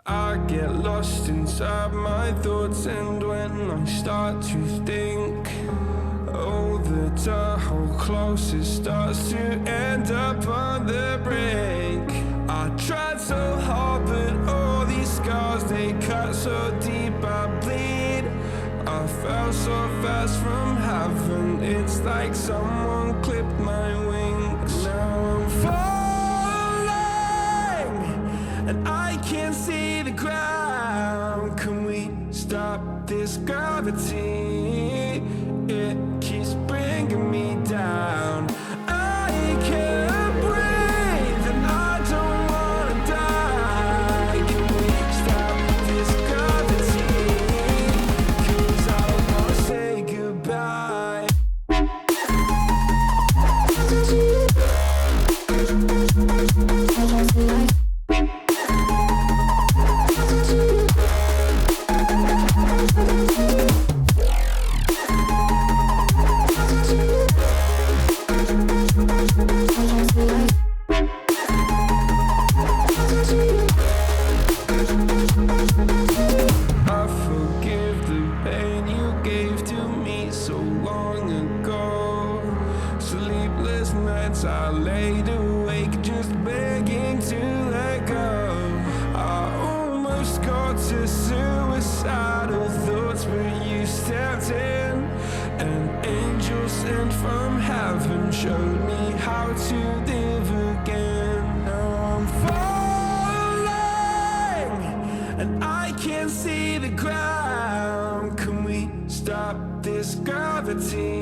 I get lost inside my thoughts, and when I start to think, oh, the whole closest starts to end up on the brink. I tried so hard, but all these scars, they cut so deep, I bleed. I fell so fast from heaven, it's like someone clipped my wings. Now I'm falling, and I can't see the ground. Can we stop this gravity? It keeps bringing me down. I can't breathe, and I don't wanna die. Can we stop this gravity? 'Cause I wanna say goodbye. I forgive the pain you gave to me so long ago. Sleepless nights I laid awake just begging to let go. I almost got to suicidal thoughts, but you stepped in. An angel sent from heaven showed me how to live again. Now I'm falling, and I can't see the ground. Can we stop this gravity?